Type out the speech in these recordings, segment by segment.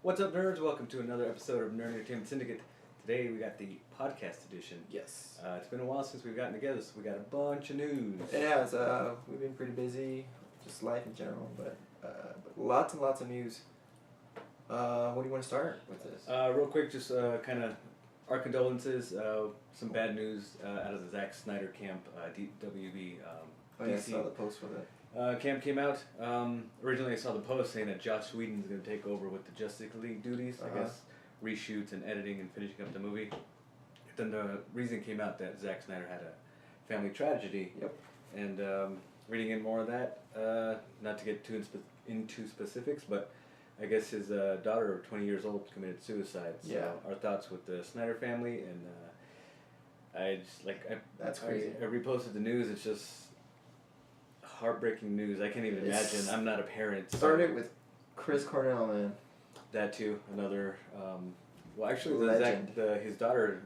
What's up, nerds? Welcome to another episode of Nerd Entertainment Syndicate. Today we got the podcast edition. Yes. It's been a while since we've gotten together, so we got a bunch of news. It has. We've been pretty busy, just life in general, but lots and lots of news. What do you want to start with this? Real quick, just kind of our condolences. Some bad news out of the Zack Snyder camp, WB. I saw the post with it. Camp came out. Originally, I saw the post saying that Joss Whedon's going to take over with the Justice League duties. I guess reshoots and editing and finishing up the movie. Then the reason came out that Zack Snyder had a family tragedy. Yep. And reading in more of that, not to get too into specifics, but I guess his daughter, 20 years old, committed suicide. So Yeah. our thoughts with the Snyder family, and That's crazy. I reposted the news. It's just heartbreaking news. I can't even imagine. I'm not a parent. So Started with Chris Cornell, man. that too. Another. Well, actually, Legend. his daughter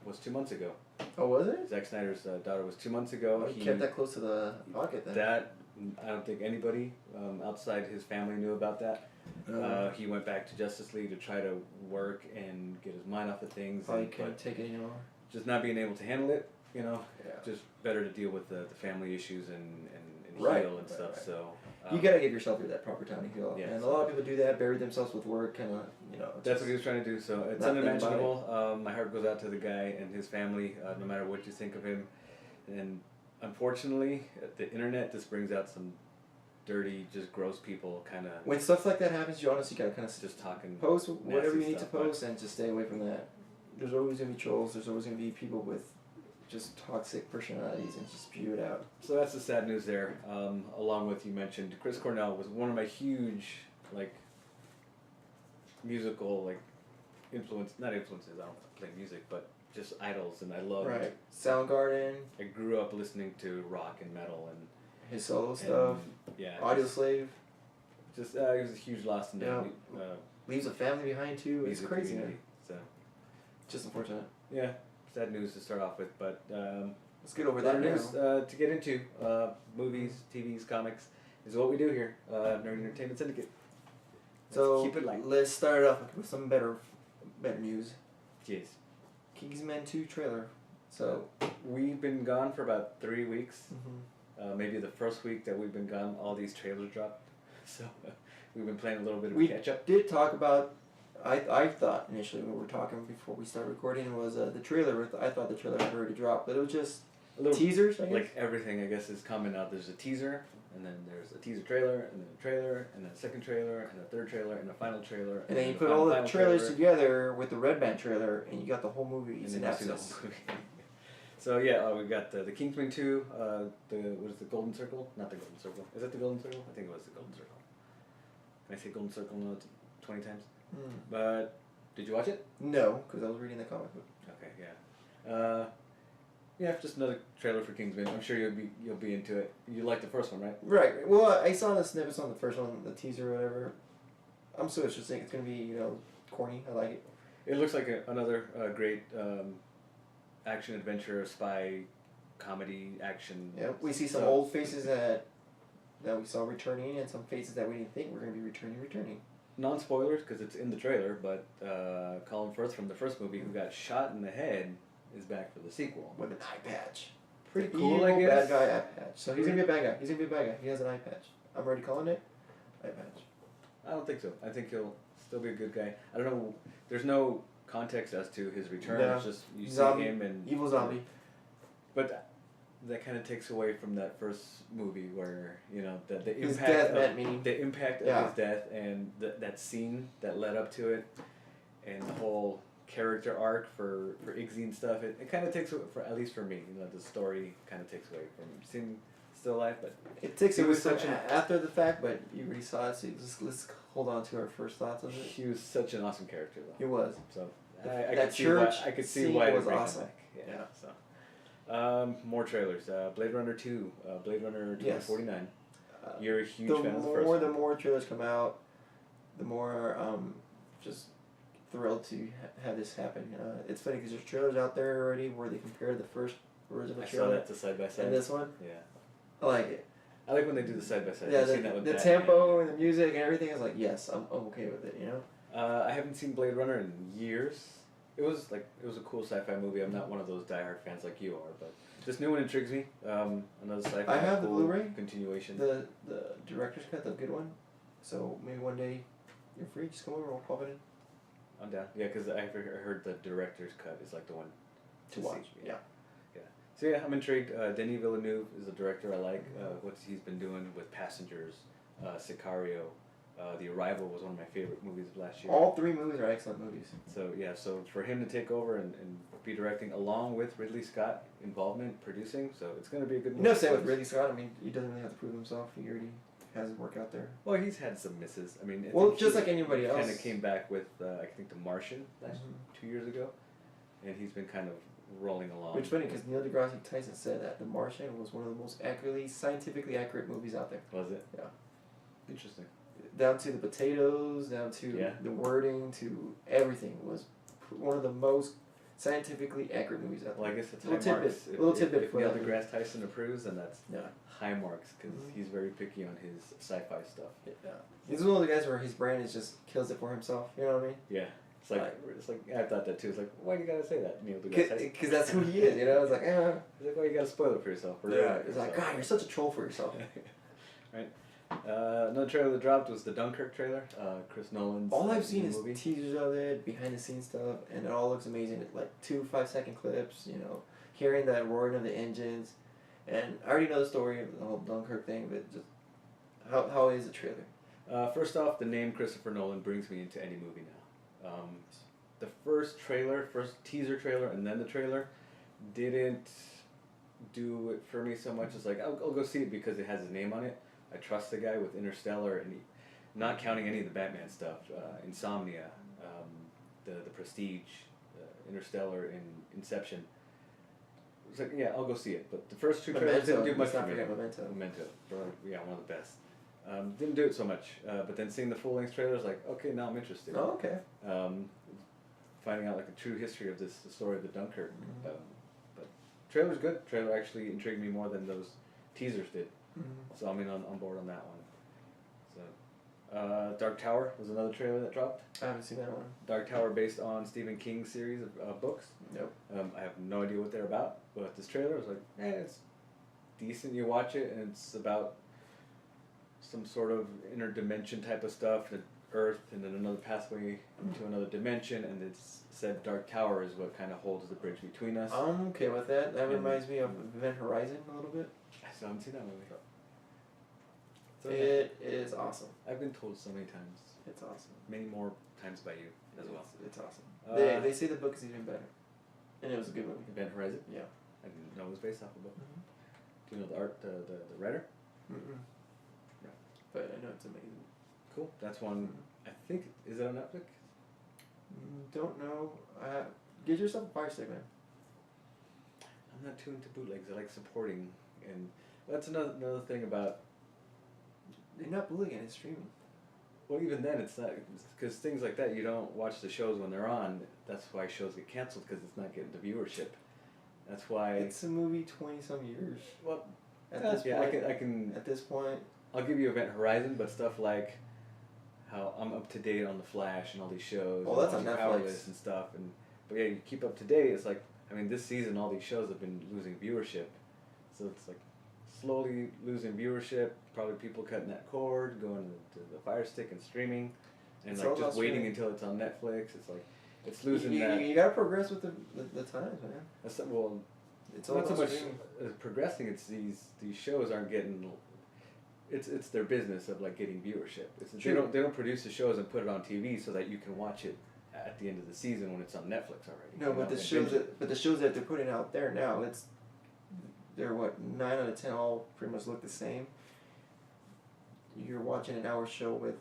was 2 months ago. Oh, was it? Zack Snyder's daughter was 2 months ago. He kept that close to the pocket then. That I don't think anybody outside his family knew about that. He went back to Justice League to try to work and get his mind off of things. Probably couldn't take it anymore. Just not being able to handle it, Yeah. just better to deal with the family issues and Right, heal and right, stuff. right. So You gotta give yourself that proper time to heal. Yeah, And so- a lot of people do that, bury themselves with work, kind of, That's what he was trying to do. So it's Not think about unimaginable. My heart goes out to the guy and his family, no matter what you think of him. And unfortunately, the internet just brings out some dirty, just gross people, kind of When stuff like that happens, you honestly gotta kind of just talking. post whatever nasty you need to stuff, but- post and just stay away from that. There's always going to be trolls. There's always going to be people with just toxic personalities and just spew it out. So that's the sad news there. Along with, you mentioned, Chris Cornell was one of my huge, musical, not influences, I don't play music, but just idols, and I loved. Right. Soundgarden, I grew up listening to rock and metal and his solo stuff, yeah. Audio Slave, Just it was a huge loss in Yeah. the leaves a family behind too. It's music crazy, community. man. So Just unfortunate. yeah, sad news to start off with, but Let's get over that that news now. to get into movies, TVs, comics is what we do here, Nerd Entertainment Syndicate. So keep it light. let's start off with some better news. Jeez. Kingsman 2 trailer. So We've been gone for about 3 weeks. mhm. Maybe the first week that we've been gone, all these trailers dropped. So we've been playing a little bit of We catch up. did talk about. I thought initially when we were talking before we started recording was the trailer. I thought the trailer had already dropped, but it was just A little teasers. I guess. like everything, I guess, is coming out. There's a teaser, and then there's a teaser trailer, and then a trailer, and then a second trailer, and a third trailer, and a final trailer. And then you a put final- all the final trailers trailer, together with the Red Band trailer, and you got the whole movie and in then you see the synopsis. whole movie. So yeah, we got the Kingsman 2, what is the Golden Circle? Not the Golden Circle. Is it the Golden Circle? I think it was the Golden Circle. Can I say Golden Circle 20 times? Hmm. But did you watch it? No, because I was reading the comic book. Okay, yeah. Yeah, just another trailer for Kingsman. I'm sure you'll be into it. You liked the first one, right? Right. Well, I saw the snippets on the first one, the teaser or whatever. I'm so interested. It's gonna be corny. I like it. It looks like another great action adventure, spy comedy action. Yeah. We see some old faces that we saw returning, and some faces that we didn't think were gonna be returning. Non-spoilers because it's in the trailer, but Colin Firth from the first movie, who got shot in the head, is back for the sequel. With an eye patch. Pretty cool, Evil I guess. bad guy eye patch. So he's gonna be a bad guy. He's gonna be a bad guy. He has an eye patch. I'm already calling it. Eye patch. I don't think so. I think he'll still be a good guy. I don't know. There's no context as to his return. No. It's just you Zombie. see him and Evil zombie. But that kind of takes away from that first movie where the His impact death of, meant meaning. the impact of Yeah. his death and that scene that led up to it, and the whole character arc for Iggy and stuff. It kind of takes away, at least for me. The story kind of takes away from him. Seeing still alive, but It takes He it was such such an- after the fact, but you already saw it, so let's hold on to our first thoughts of it. he was such an awesome character though. He was. So I That could see why, church I could see scene why was they bring him awesome. back. Yeah. Yeah. So, more trailers. Blade Runner 2, Blade Runner 2049. You're a huge fan of the first one. The more trailers come out, the more just thrilled to have this happen. It's funny because there's trailers out there already where they compare the first original I saw trailer that to side by side. and this one. Yeah. I like it. I like when they do the side by side. Yeah, I've seen that with the Batman. tempo and the music and everything is like, yes, I'm okay with it, I haven't seen Blade Runner in years. It was a cool sci-fi movie. I'm not one of those diehard fans like you are, but this new one intrigues me. Another sci-fi. I have the cool Blu-ray. continuation. The director's cut, the good one. So maybe one day you're free, just come over, we'll pop it in. I'm down. Yeah, because I heard the director's cut is like the one To watch, yeah. So yeah, I'm intrigued. Denis Villeneuve is a director I like. What he's been doing with Passengers, Sicario, The Arrival was one of my favorite movies of last year. All three movies are excellent movies. So yeah, so for him to take over and be directing along with Ridley Scott involvement producing, so it's going to be a good movie. You know, same with Ridley Scott. I mean, he doesn't really have to prove himself. He already has his work out there. Well, he's had some misses. I mean, well, just like anybody else. Kind of came back with I think The Martian last 2 years ago, and he's been kind of rolling along. Which is funny because Neil deGrasse Tyson said that The Martian was one of the most scientifically accurate movies out there. Was it? Yeah. Interesting. Down to the potatoes, down to the wording, to everything was one of the most scientifically accurate movies out there. Well, I guess it's little high marks. Little tidbit if for Neil that. deGrasse Tyson approves, then that's high marks because he's very picky on his sci-fi stuff. Yeah. He's one of the guys where his brain is just kills it for himself. You know what I mean? Yeah. It's like I thought that too. It's like, why do you gotta say that, Neil deGrasse Tyson? Because that's who he is. You know, it's like It's like, why you gotta spoil it for yourself? It's like, God, you're such a troll for yourself. Right. Another trailer that dropped was the Dunkirk trailer. Chris Nolan's. All I've seen is movie. teasers of it, behind the scenes stuff, and it all looks amazing. Like 2 5-second clips. You know, hearing that roaring of the engines, and I already know the story of the whole Dunkirk thing, but just how is the trailer? First off, the name Christopher Nolan brings me into any movie now. The first teaser trailer, and then the trailer didn't do it for me so much. It's like, I'll go see it because it has his name on it. I trust the guy with Interstellar, and not counting any of the Batman stuff, Insomnia, the Prestige, Interstellar, and Inception. It's like, yeah, I'll go see it. But the first 2 trailers didn't do much for me. Memento. Yeah, one of the best. Didn't do it so much, but then seeing the full-length trailers, like, okay, now I'm interested. Oh, okay. Finding out like the true history of the story of the Dunkirk. But trailer's good. Trailer actually intrigued me more than those teasers did. So I'm on board on that one. So, Dark Tower was another trailer that dropped. I haven't seen that one. Dark Tower based on Stephen King's series of books. Nope. I have no idea what they're about, but this trailer was like, it's decent. You watch it, and it's about some sort of interdimension type of stuff, the Earth, and then another pathway into another dimension, and it's said Dark Tower is what kind of holds the bridge between us. I'm okay with that. That reminds me of Event Horizon a little bit. I still haven't seen that movie. So It is awesome. I've been told so many times. It's awesome. Many more times by you as well. It's awesome. They say the book is even better, and it was a good movie. Event Horizon? Yeah. I didn't know it was based off a book. Do you know the art, the writer? Yeah. But I know it's amazing. Cool. That's one. I think, is it on Netflix? Don't know. Get yourself a Fire Stick, man. I'm not too into bootlegs. I like supporting, and that's another thing about. They're not bootlegging, it's streaming. Well, even then, it's not, because things like that, you don't watch the shows when they're on. That's why shows get canceled, because it's not getting the viewership. That's why. It's a movie 20-some years. Well, at this point, I can. At this point, I'll give you Event Horizon, but stuff like how I'm up to date on the Flash and all these shows. Oh, that's on Netflix. Powerless and stuff, but yeah, you keep up to date. It's like, I mean, this season all these shows have been losing viewership, so it's like slowly losing viewership. Probably people cutting that cord, going to the Fire Stick and streaming, and It's like all just about waiting streaming. until it's on Netflix. It's like it's losing that. You gotta progress with the times, man. That's, well, It's all not so about much streaming. progressing. It's these shows aren't getting. It's their business of like getting viewership. They don't produce the shows and put it on TV so that you can watch it at the end of the season when it's on Netflix already. No, but the shows that they're putting out there now, they're what 9 out of 10 all pretty much look the same. You're watching an hour show with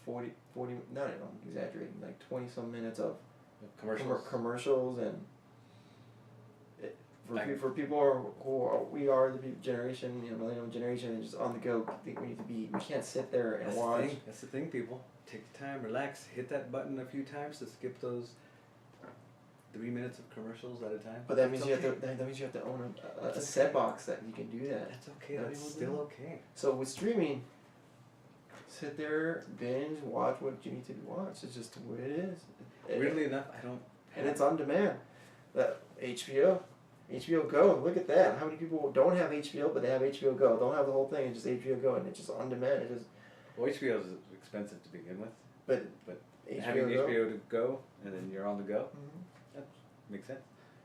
40 no, I'm exaggerating, like 20-some minutes of commercials and for people we are the generation, millennial generation, and just on the go. We can't sit there and watch. That's the thing, people. Take the time, relax, hit that button a few times to skip those 3 minutes of commercials at a time. But that means you have to own a set box that you can do that. That's okay. That's still okay. So with streaming sit there, binge, watch what you need to watch. It's just the way it is. Weirdly enough, I don't. And it's on demand. That HBO Go. Look at that. How many people don't have HBO, but they have HBO Go? Don't have the whole thing. It's just HBO Go, and it's just on demand. It just. Well, HBO is expensive to begin with. But having HBO Go. HBO to go, and then you're on the go. Mm-hmm. That makes sense.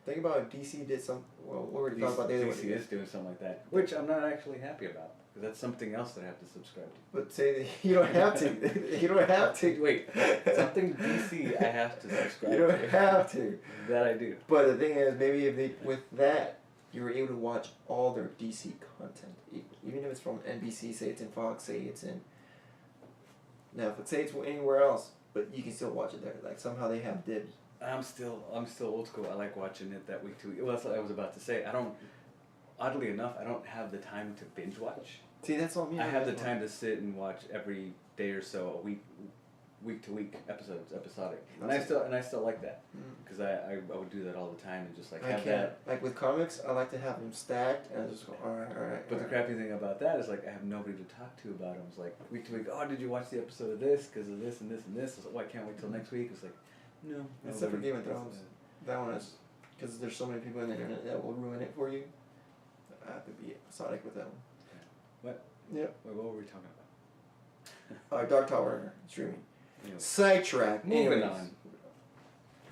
Think about if DC did some. Well, what were we talking about the other DC is doing something like that, which I'm not actually happy about, because that's something else that I have to subscribe to. But say that you don't have to. You don't have to. Wait, something DC I have to subscribe to. You don't have to. That I do. But the thing is, maybe if they with that, you were able to watch all their DC content, even if it's from NBC. Say it's in Fox. Say it's in Netflix. Say it's anywhere else, but you can still watch it there. Like somehow they have dibs. I'm still old school. I like watching it that week to week. Well, that's what I was about to say. Oddly enough, I don't have the time to binge watch. See, that's all me. I have the time to sit and watch every day or so, week to week episodes, episodic, and I still like that, because I would do that all the time and just like have that. Like with comics, I like to have them stacked and I just go all right. But the crappy thing about that is like I have nobody to talk to about them. It's like week to week. Oh, did you watch the episode of this? Because of this and this and this. It's like, why can't wait till next week? It's like, no. Except for Game of Thrones, that one is because there's so many people on the internet that will ruin it for you. I have to be episodic with that one. What? Yep. Wait, what were we talking about? Dark Tower streaming. You know, Sidetrack. moving Anyways. on.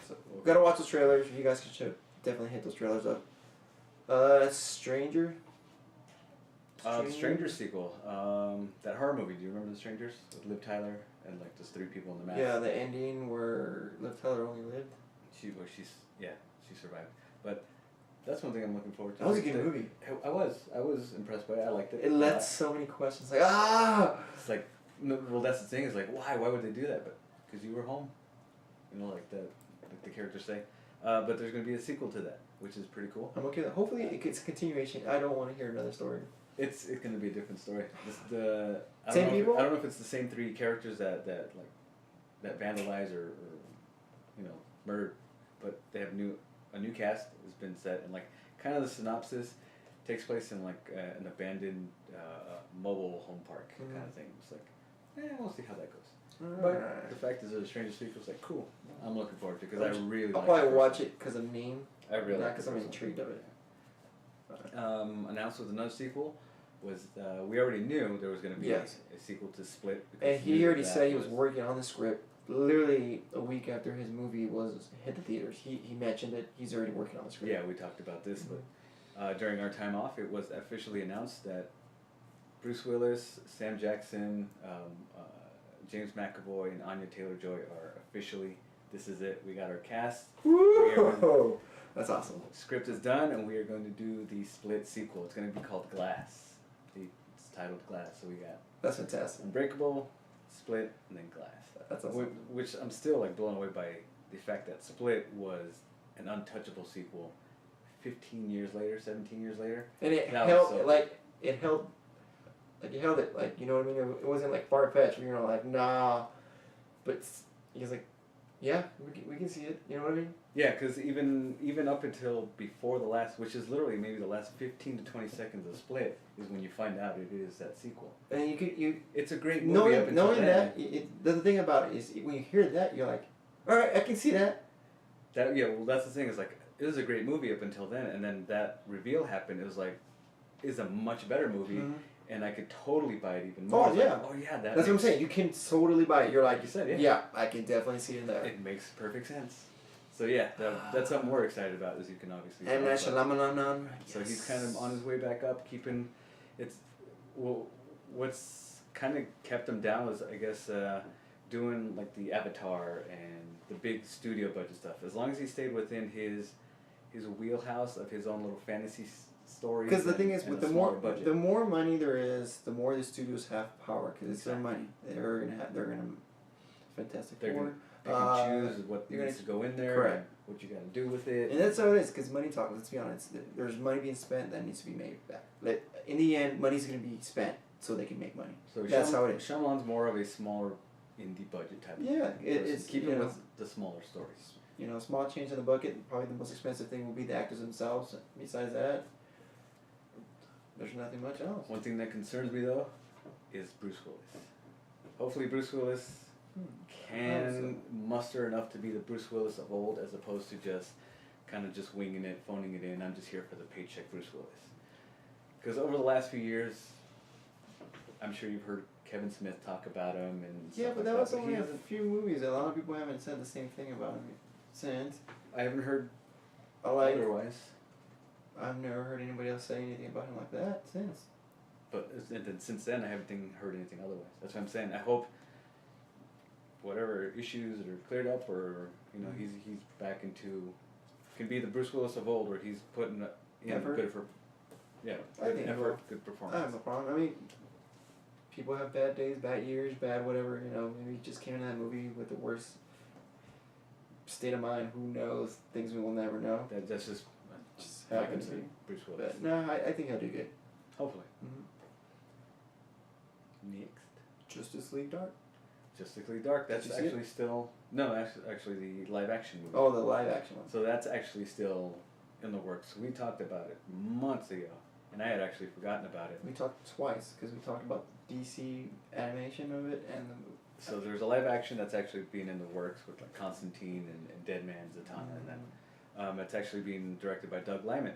So, gotta watch those trailers. You guys should definitely hit those trailers up. Stranger. The Strangers sequel. That horror movie. Do you remember The Strangers with Liv Tyler and like just 3 people in the mask? Yeah, the ending where Liv Tyler only lived. She survived. But that's one thing I'm looking forward to. That was a good movie. I was impressed by it. I liked it. It left so many questions. Like It's like, no, well, that's the thing. Is like, why would they do that? But because you were home, you know, like the characters say. But there's going to be a sequel to that, which is pretty cool. I'm okay with that. Hopefully it gets a continuation. I don't want to hear another story. It's going to be a different story. I Same people? I don't know if it's the same 3 characters that vandalize or you know, murdered, but they have a new cast has been set, and like kind of the synopsis takes place in like an abandoned mobile home park kind of thing. It's like, we'll see how that goes. But the fact is that the Stranger Sequel is like cool. I'm looking forward to it because I really. I'll probably watch it because of name. I really. Not because I'm intrigued of it. Announced with another sequel was we already knew there was going to be a sequel to Split. And he already said he was working on the script. Literally a week after his movie hit the theaters, he mentioned it. He's already working on the script. Yeah, we talked about this, but during our time off, it was officially announced that Bruce Willis, Sam Jackson, James McAvoy, and Anya Taylor-Joy are officially. This is it. We got our cast. Woo! That's awesome. Script is done, and we are going to do the Split sequel. It's going to be called Glass. It's titled Glass. So we got. That's fantastic. Unbreakable, Split, and then Glass. That's awesome. Which I'm still like blown away by the fact that Split was an untouchable sequel. 15 years later, 17 years later. And it held it, like, you know what I mean? It wasn't like far-fetched where you're like, nah. But he's like, yeah, we can see it. You know what I mean? Yeah, because even up until before the last, which is literally maybe the last 15 to 20 seconds of Split, is when you find out it is that sequel. And it's a great movie up until knowing then. that, the thing about it is when you hear that, you're like, all right, I can see that. Well, that's the thing. Is like it was a great movie up until then, and then that reveal happened. It was like, it's a much better movie. And I could totally buy it even more. Oh, yeah. Like, that's what I'm saying. You can totally buy it. You're like you said, yeah, I can definitely see it there. It makes perfect sense. So yeah, that's something we're excited about, as you can obviously. M. Night Shyamalan. So he's kind of on his way back up, keeping. What's kind of kept him down was, I guess, doing like the Avatar and the big studio budget stuff. As long as he stayed within his wheelhouse of his own little fantasy stories. Because the thing is, with the more money there is, the more the studios have power. Because it's their money. They're gonna Fantastic Four. They can choose what needs to go in there. Correct. And what you got to do with it. And that's how it is. Because money talks. Let's be honest. There's money being spent that needs to be made back. In the end, money's gonna be spent so they can make money. So that's how it is. Shyamalan's more of a smaller indie budget type. Yeah, it's keeping with the smaller stories. You know, small change in the bucket. Probably the most expensive thing will be the actors themselves. Besides that, there's nothing much else. One thing that concerns me though is Bruce Willis. hopefully Bruce Willis I hope can muster enough to be the Bruce Willis of old, as opposed to just kind of just winging it, phoning it in. I'm just here for the paycheck, Bruce Willis. Because over the last few years, I'm sure you've heard Kevin Smith talk about him and Yeah, stuff but like that was but only he a hasn't- few movies. A lot of people haven't said the same thing about him since. I haven't heard Otherwise, otherwise. I've never heard anybody else say anything about him like that since. But and then since then, I haven't heard anything otherwise. That's what I'm saying. I hope whatever issues are cleared up, or he's back into can be the Bruce Willis of old, where he's putting in Effort? good for I good think he effort, will. good I performance. have no problem. I mean, people have bad days, bad years, bad whatever. Maybe he just came in that movie with the worst state of mind. Who knows? Things we will never know. That's just Happens to be. Bruce Willis. But no, I think he'll do good. Hopefully. Mm-hmm. Next. Justice League Dark. Justice League Dark. That's Did you see actually still no, actually the live action movie. Oh, the live action one. So that's actually still in the works. We talked about it months ago, and I had actually forgotten about it. We talked twice because we talked about DC animation of it and the movie. So there's a live action that's actually being in the works with like Constantine and Dead Man Zatanna and that. It's actually being directed by Doug Liman,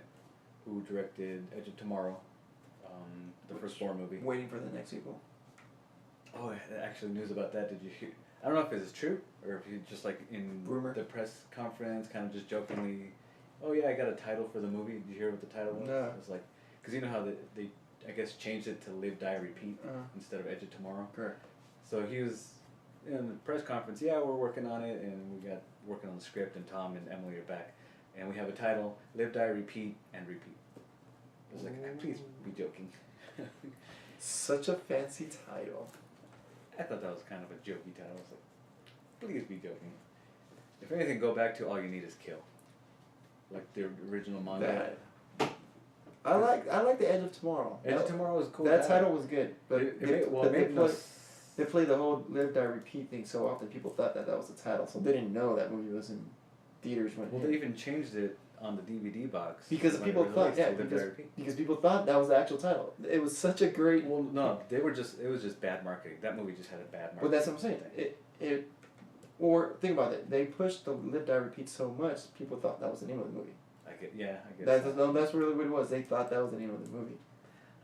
who directed Edge of Tomorrow, the first Thor movie. Waiting for the next sequel. Oh, actually, news about that. Did you hear? I don't know if it's true or if he just like in Rumor. the press conference, kind of just jokingly, "Oh yeah, I got a title for the movie." Did you hear what the title was? No. It was like, because you know how they I guess changed it to Live Die Repeat instead of Edge of Tomorrow. Correct. So he was in the press conference. Yeah, we're working on it, and we got working on the script, and Tom and Emily are back, and we have a title: Live Die Repeat and Repeat. I was like, please be joking. Such a fancy title. I thought that was kind of a jokey title. I was like, please be joking. If anything, go back to All You Need Is Kill. Like the original manga. I like the Edge of Tomorrow. Edge of Tomorrow was cool. That title was good, but they play the whole Live Die Repeat thing so often. People thought that was the title, so they didn't know that movie was in theaters when. Well, they even changed it on the DVD box because when people it was thought, released yeah, to Live Die Repeat. because people thought that was the actual title. It was such a great. Well, no, it was just bad marketing. That movie just had a bad marketing. Well, that's what I'm saying. Or think about it. They pushed the Live Die Repeat so much, people thought that was the name of the movie. I guess. That's really what it was. They thought that was the name of the movie.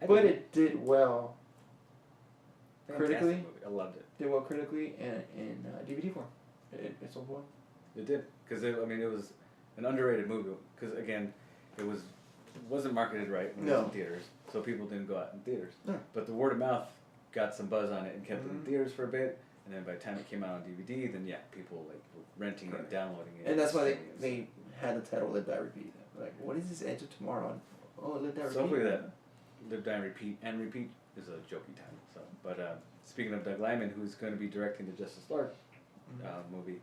I But did. it did well. Fantastic critically? movie. I loved it. Did well critically and in DVD form. It sold well. It did, because it was an underrated movie. Because again, wasn't marketed right when it was No. in theaters, so people didn't go out in theaters. No. But the word of mouth got some buzz on it and kept it in Mhm. theaters for a bit. And then by the time it came out on DVD, then yeah, people like were renting it, downloading it. And that's why streaming it. they had the title Live Die Repeat. Like, what is this Edge of Tomorrow? Oh, Live Die Repeat. So hopefully that Live Die Repeat and Repeat is a jokey title. So, but speaking of Doug Liman, who's going to be directing the Justice League movie,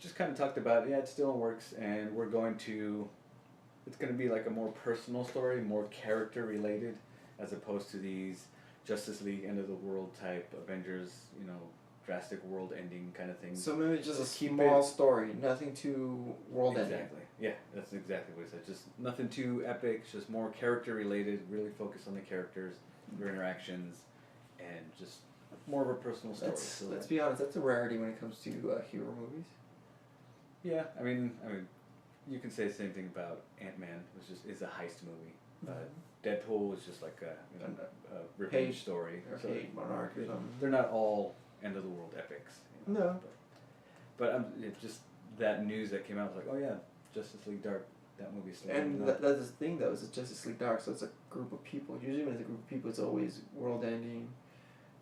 just kind of talked about it's still in works, and it's going to be like a more personal story, more character related, as opposed to these Justice League end of the world type Avengers, drastic world ending kind of things. So maybe it's just a Just keep small it- story, nothing too world ending. Exactly. Yeah, that's exactly what he said. Just nothing too epic, just more character related, really focus on the characters, their interactions, and just more of a personal story. Let's be honest, that's a rarity when it comes to hero movies. Yeah, I mean, you can say the same thing about Ant-Man, which is a heist movie. Deadpool was just like a revenge story. Or So Hate Monarch or something. they're not all end of the world epics. No. But it's just that news that came out was like, oh yeah, Justice League Dark, that movie's still And coming out. that's the thing though, is it's Justice League Dark, so it's a group of people. Usually when it's a group of people, it's always world ending,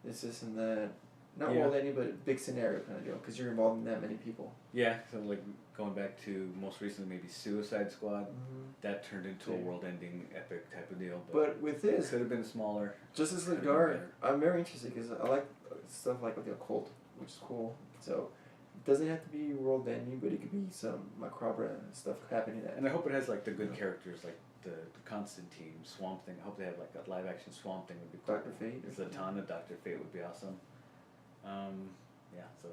this and that. Not Yeah. world ending, but big scenario kind of deal, because you're involved in that many people. Yeah, so like going back to most recently maybe Suicide Squad, that turned into a Yeah. world-ending epic type of deal. But with it this, could have been smaller. Justice League could've been Dark, better. I'm very interested because I like stuff like with the occult, which is cool. So it doesn't have to be world ending, but it could be some macabre stuff happening. And I hope it has like the good characters, like the Constantine, Swamp Thing. I hope they have like a live-action Swamp Thing would be cool. Dr. Fate or Zatanna, Dr. Fate would be awesome. Yeah, so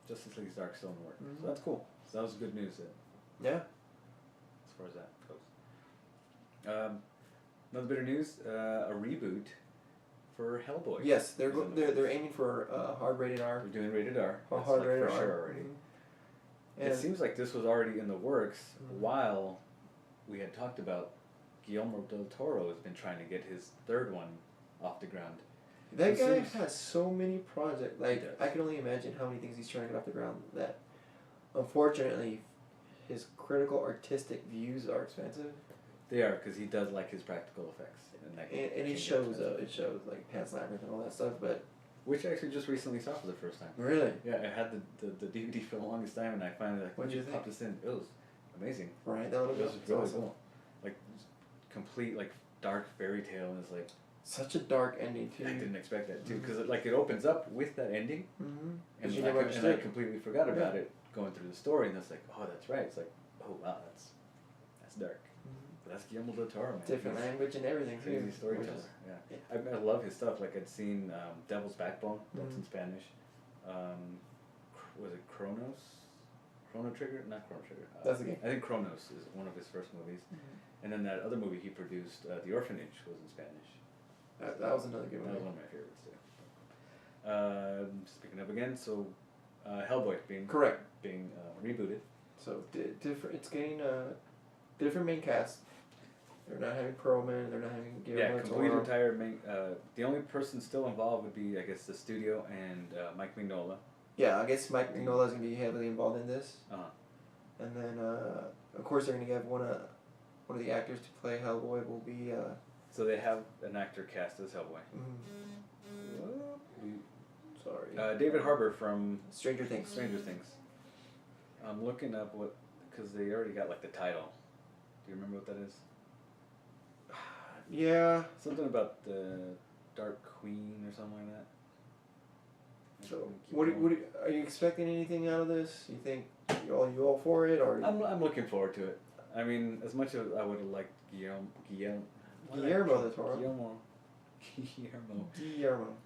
Justice League Dark still in the works. So that's cool. So that was good news Yeah. as far as that goes. Another bit of news, a reboot for Hellboy. Yes, they're aiming for hard rated R. They're doing rated R. That's Hard like rated for R. sure already. And It seems like this was already in the works Mhm. while we had talked about Guillermo del Toro has been trying to get his third one off the ground. that it guy seems- has so many projects. Like does. I can only imagine how many things he's trying to get off the ground. That unfortunately, his critical artistic views are expensive, They are, because he does like his practical effects. That and it can get shows. expensive. It shows like Pan's Labyrinth and all that stuff. But Which I actually just recently saw for the first time. really, Yeah, I had the DVD for the longest time, and I finally What'd you think? popped this in. It was amazing. right? That would It have was been really awesome. cool. Like, complete, like, dark fairy tale, and it's like, Such a dark ending too. I didn't expect that too, Mhm. because it opens up with that ending, Mm-hmm. and, you I, never and I understood. completely forgot about Yeah. it going through the story, and it's like, oh, that's right. It's like, oh wow, that's dark. But that's Guillermo del Toro, man. Different He's language and everything a too. crazy which storyteller. is- Yeah, I love his stuff. Like I'd seen Devil's Backbone. That's in Mhm. Spanish. Was it Chronos? Chrono Trigger? Not Chrono Trigger. That's the game. I think Chronos is one of his first movies. And then that other movie he produced, The Orphanage, was in Spanish. That was another good That was one. one of my favorites too. Speaking of again, so Hellboy being Correct. rebooted. So different. It's getting a different main cast. They're not having Perlman. They're not having Guillermo Yeah, del complete Toro. entire main. The only person still involved would be, I guess, the studio and Mike Mignola. Yeah, I guess Mike Mignola's gonna be heavily involved in this. Uh-huh. And then, of course, they're gonna get one of the actors to play Hellboy will be. So they have an actor cast as Hellboy. Sorry. David Harbour from Stranger Things. Stranger Things. I'm looking up because they already got like the title. Do you remember what that is? Yeah. Something about the Dark Queen or something like that. So, Keep what going. are you expecting anything out of this? You think you all for it or? I'm looking forward to it. I mean, as much as I would have liked Guillermo Guillermo del Toro. Guillermo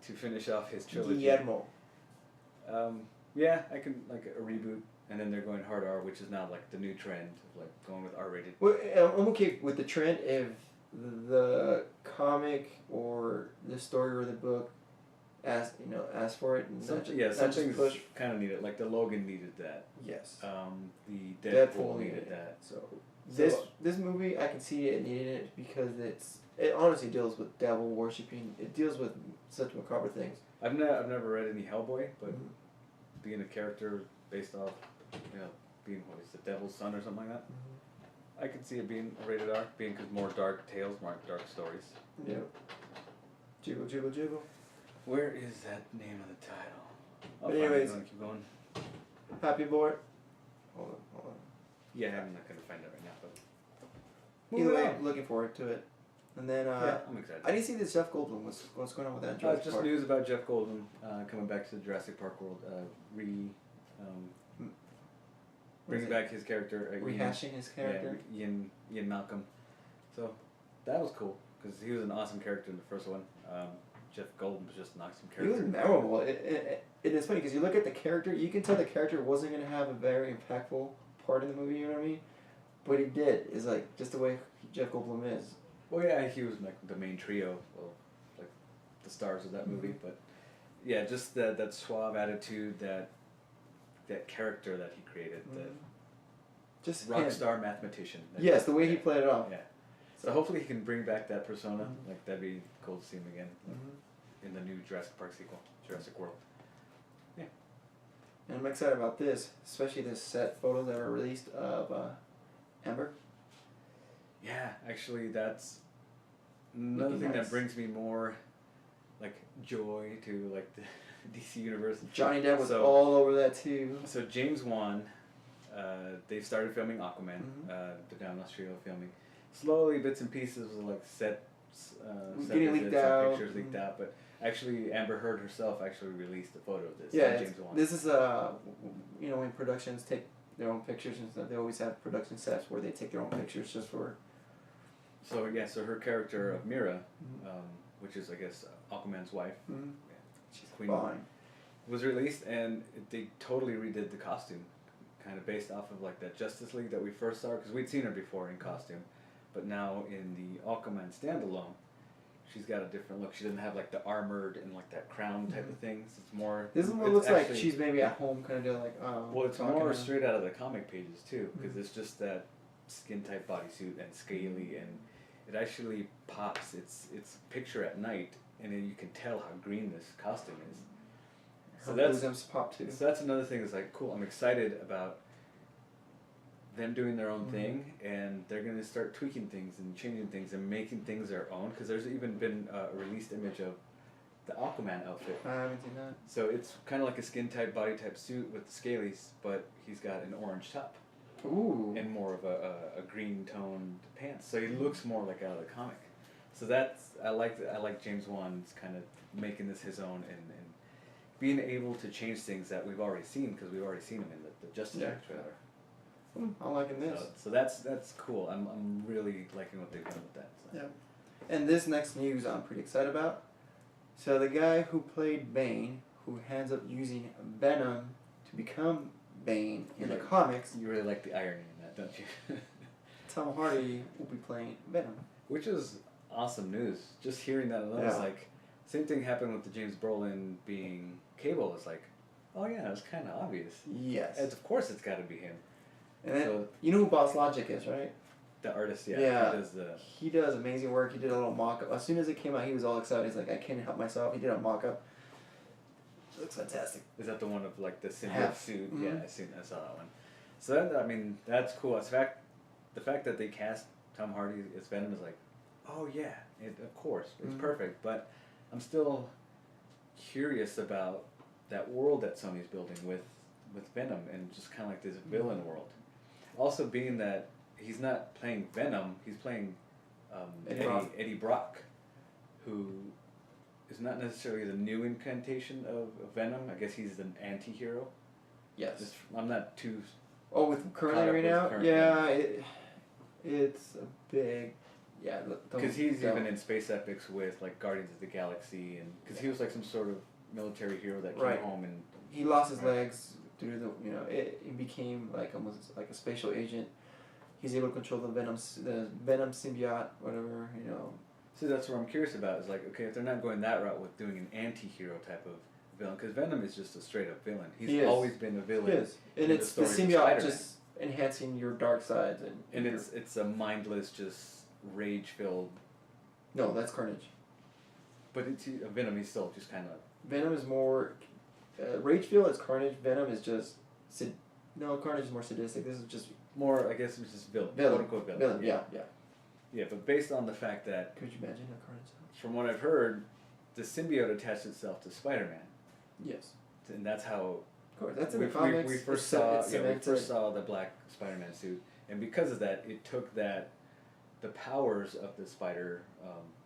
to finish off his trilogy. Guillermo. Yeah, I can like a reboot, and then they're going hard R, which is now like the new trend of like going with R-rated. Well, I'm okay with the trend if the comic or the story or the book ask for it. And Some not just things push. kind of need it. Like the Logan needed that. Yes. The Deadpool needed that. So this movie, I can see it needed it because it honestly deals with devil worshipping. It deals with such macabre things. I've never read any Hellboy, but Mhm. being a character based off, being what is the Devil's Son or something like that, I could see it being rated R, being because more dark tales, more dark stories. Yeah. Jiggle, jiggle, jiggle. Where is that name of the title? I'll But find it. anyways. Keep going. Happy boy. Hold on. Yeah, I'm not gonna find it right now, but Either moving way, on. I'm looking forward to it. And then Yeah, I'm excited. I didn't see this Jeff Goldblum. What's going on with that? It's just news about Jeff Goldblum coming back to the Jurassic Park world, bringing back his character. Rehashing his character. Yeah, Ian Malcolm. So that was cool because he was an awesome character in the first one. Jeff Goldblum was just an awesome He was character. memorable. It is funny because you look at the character, you can tell the character wasn't going to have a very impactful part in the movie, you know what I mean? But he did. It's like just the way Jeff Goldblum is. Well, yeah, he was like the main trio, like the stars of that movie. Mhm. But yeah, just that suave attitude, that character that he created, Just the rock him. star mathmatician. Yes, the way he played it off. Yeah. So hopefully he can bring back that persona. Mhm. Like that'd be cool to see him again Mhm. in the new Jurassic Park sequel, Jurassic World. And I'm excited about this, especially this set photos that were released of Amber. Yeah, actually, that's another Looking thing nice. that brings me more like joy to like the DC universe. Johnny Depp was So- all over that too. So James Wan, they started filming Aquaman. Mhm. They're down in Australia filming. Slowly, bits and pieces of like set Getting leaked visits, out. pictures leaked Mhm. out. But actually, Amber Heard herself actually released a photo of this. Yeah, of James Wan. this is when productions take their own pictures and stuff, they always have production sets where they take their own pictures just for. So yeah, so her character of Mira, Mhm. which is I guess Aquaman's wife, Mm-hmm. she's Queen, Fine. was released, and they totally redid the costume, kind of based off of like that Justice League that we first saw, because we'd seen her before in costume, but now in the Aquaman standalone, she's got a different look. She doesn't have like the armored and like that crown type of things. It's more. This one looks like she's maybe at home kind of deal, like. Well, it's more straight out of the comic pages too, because it's just that skin tight bodysuit and scaly, and it actually pops. It's picture at night, and then you can tell how green this costume is. So that's pop too. So that's another thing that's like cool. I'm excited about them doing their own thing, and they're gonna start tweaking things and changing things and making things their own. Because there's even been a released image of the Aquaman outfit. I haven't seen that. So it's kind of like a skin type, body type suit with the scalies, but he's got an orange top. Ooh. And more of a green toned pants. So he looks more like out of the comic. So that's I like James Wan's kind of making this his own and being able to change things that we've already seen, because we've already seen them in the Justice League trailer. I'm liking this. So that's cool. I'm really liking what they've done with that. So. Yeah. And this next news I'm pretty excited about. So the guy who played Bane, who ends up using Venom to become Bane in the comics. You really like the irony in that, don't you? Tom Hardy will be playing Venom. Which is awesome news. Just hearing that alone is like, same thing happened with the James Brolin being Cable. It's like, oh yeah, it's kind of obvious. Yes. And of course it's got to be him. And then, you know who Boss Logic is, right? The artist, yeah. Yeah. He does amazing work. He did a little mock-up. As soon as it came out, he was all excited. He's like, I can't help myself. He did a mock-up. Looks fantastic. Is that the one of like the symbiote suit? Mm-hmm. Yeah, I saw that one. So that, I mean, that's cool. The fact that they cast Tom Hardy as Venom is like, oh yeah, of course, it's perfect. But I'm still curious about that world that Sony's building with Venom, and just kind of like this villain world. Also, being that he's not playing Venom, he's playing Eddie Brock, who is not necessarily the new incantation of Venom. I guess he's an anti-hero. Yes. I'm not too... Oh, with currently right now? Yeah, it's a big... Yeah. Because he's even in space epics with like Guardians of the Galaxy, and because he was like some sort of military hero that came home and... He lost his legs due to it became like almost like a spatial agent. He's able to control the Venom symbiote, whatever, So that's what I'm curious about, is like, okay, if they're not going that route with doing an anti-hero type of villain, because Venom is just a straight up villain. He's always been a villain. He is. And it's the symbiote just enhancing your dark sides. And it's a mindless, just rage-filled... No, that's Carnage. But Venom, he's still just kind of... Venom is more... rage-filled is Carnage. Venom is just... No, Carnage is more sadistic. This is just... More, I guess, it's just villain. Quote-unquote villain. Villain, yeah. Yeah, but based on the fact that... Could you imagine how Carnage sounds? From what I've heard, the symbiote attached itself to Spider-Man. Yes. And that's how... Of course, that's in the comics. We first saw the black Spider-Man suit. And because of that, it took the powers of the Spider,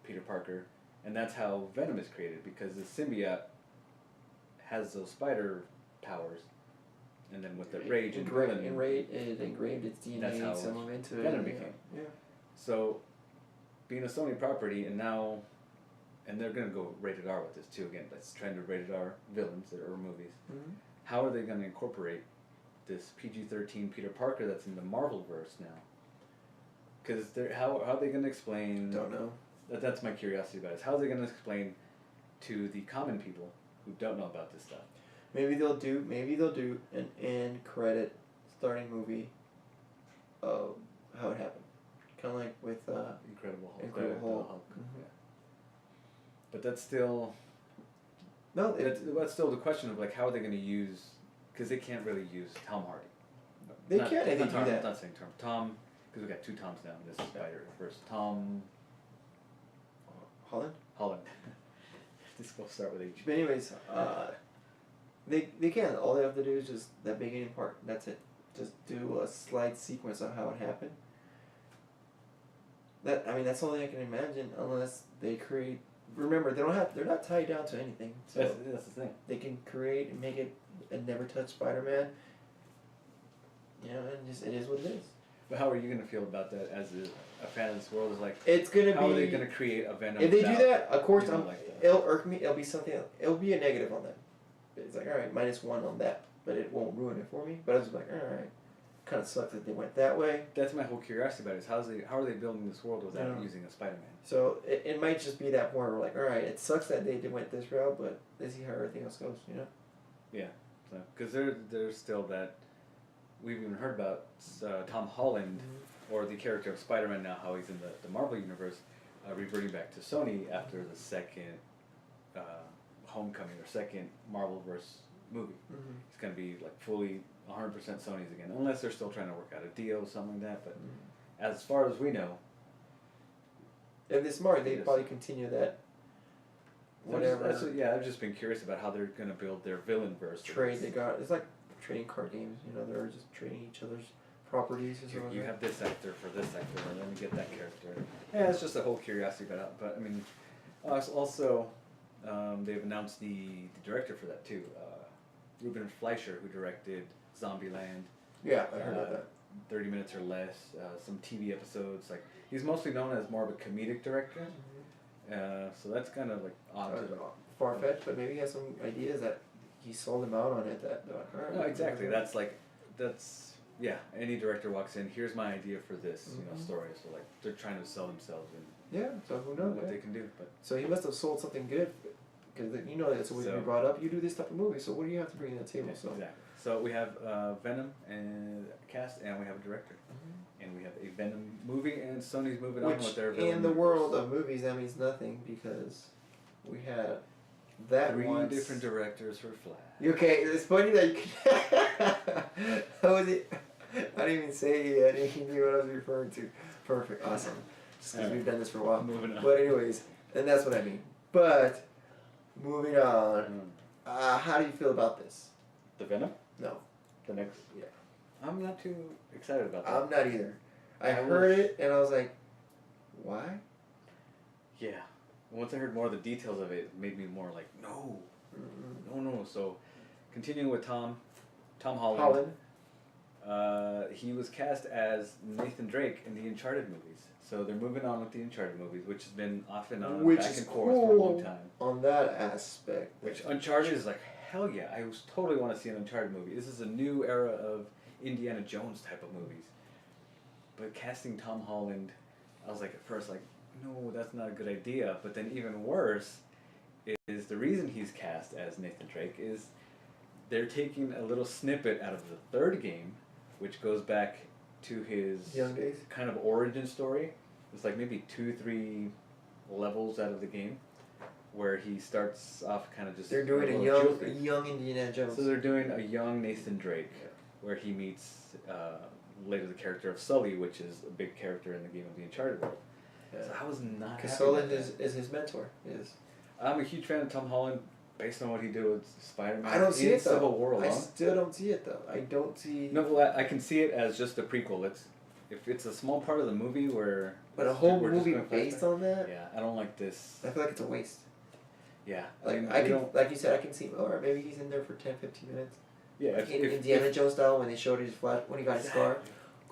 Peter Parker, and that's how Venom is created, because the symbiote has those spider powers. And then with the rage and villain, it engraved its DNA. That's how some into Venom became. Yeah. So, being a Sony property, and they're gonna go rated R with this too. Again, that's trying to rated R villains or movies. Mm-hmm. How are they gonna incorporate this PG-13 Peter Parker that's in the Marvelverse now? Because how are they gonna explain? Don't know. That's my curiosity about it. How are they gonna explain to the common people who don't know about this stuff? Maybe they'll do an end credit starting movie of how it happened. Kind of like with Incredible Hulk. Mm-hmm. Yeah. But that's still... No, that's still the question of like, how are they going to use... Because they can't really use Tom Hardy. They can't do that. I'm not saying Tom, because we got two Toms now in this Spider-Verse. Tom... Holland. This will start with H. But anyways, they can't. All they have to do is just that beginning part. That's it. Just do a slight sequence of how it happened. That's all I can imagine, unless they create. Remember, they're not tied down to anything. So that's the thing. They can create and make it a never touch Spider-Man. And just it is what it is. But how are you gonna feel about that as a fan of this world? Is like, it's gonna how are they gonna create a Venom? If they do that, of course, it'll irk me. It'll be something. It'll be a negative on them. It's like, all right, -1 on that, but it won't ruin it for me. But I was like, all right, kind of sucks that they went that way. That's my whole curiosity about it. Is how are they building this world without Yeah. using a Spider-Man? So it might just be that point where like, all right, it sucks that they went this route, but let's see how everything else goes. You know. Yeah, because there's still that we've even heard about Tom Holland or the character of Spider-Man now, how he's in the Marvel universe, reverting back to Sony after the second Homecoming or second Marvel-verse movie. Mm-hmm. It's gonna be like fully 100% Sony's again, unless they're still trying to work out a deal or something like that. But as far as we know, if they're smart, they Yes. probably continue that. Whatever I've just been curious about how they're gonna build their villain verse. trade they got. It's like trading card games. You know, they're just trading each other's properties or something. You have this actor for this actor, and then you get that character. Yeah, it's just a whole curiosity about it. But I mean, also, they've announced the director for that too, Ruben Fleischer, who directed Zombieland. Yeah, I heard of that. 30 Minutes or Less, some TV episodes. Like he's mostly known as more of a comedic director. So that's kind of like odd. Far fetched, but maybe he has some ideas that he sold them out on it. That No, exactly. That's yeah. Any director walks in, here's my idea for this, story. So like they're trying to sell themselves and yeah. So who knows what they can do. But so he must have sold something good, because you know that's always been brought up. You do this type of movie, so what do you have to bring to the table? So exactly. So we have Venom and cast, and we have a director, and we have a Venom movie, and Sony's moving on with their villain in the universe. world of movies that means nothing, because we had that Three once. different directors for Flash. Okay, it's funny that you can how was it? I didn't even say it yet, and he knew what I was referring to. Perfect, awesome. Just because we've done this for a while. Moving on. But anyways, and that's what I mean. But, moving on, how do you feel about this? The Venom? No. The next? Yeah. I'm not too excited about that. I'm not either. I heard it, and I was like, why? Yeah. Once I heard more of the details of it, it made me more like, no. No. So, continuing with Tom Holland. He was cast as Nathan Drake in the Uncharted movies. So they're moving on with the Uncharted movies, which has been off and on, Which back is and forth for a long time. On that aspect. Which Uncharted is like, hell yeah, I totally want to see an Uncharted movie. This is a new era of Indiana Jones type of movies. But casting Tom Holland, I was like at first like, no, that's not a good idea. But then even worse is the reason he's cast as Nathan Drake is they're taking a little snippet out of the third game, which goes back to his young days, kind of origin story. It's like maybe 2-3 levels out of the game, where he starts off kind of just. They're doing a young Indiana Jones. So they're doing a young Nathan Drake, where he meets later the character of Sully, which is a big character in the game of the Uncharted world. Yeah. So I was not happy. Because Sully is his mentor. Yes. I'm a huge fan of Tom Holland. Based on what he did with Spider-Man, I don't see it though. Civil War alone. I still don't see it though. I don't see. No, well, I can see it as just a prequel. If it's a small part of the movie where. But a whole movie based on that. Yeah, I don't like this. I feel like it's a waste. Yeah, like I can, like you said, I can see. Or maybe he's in there for 10-15 minutes. Yeah, like in Indiana Jones style when they showed his flash when he got his scar.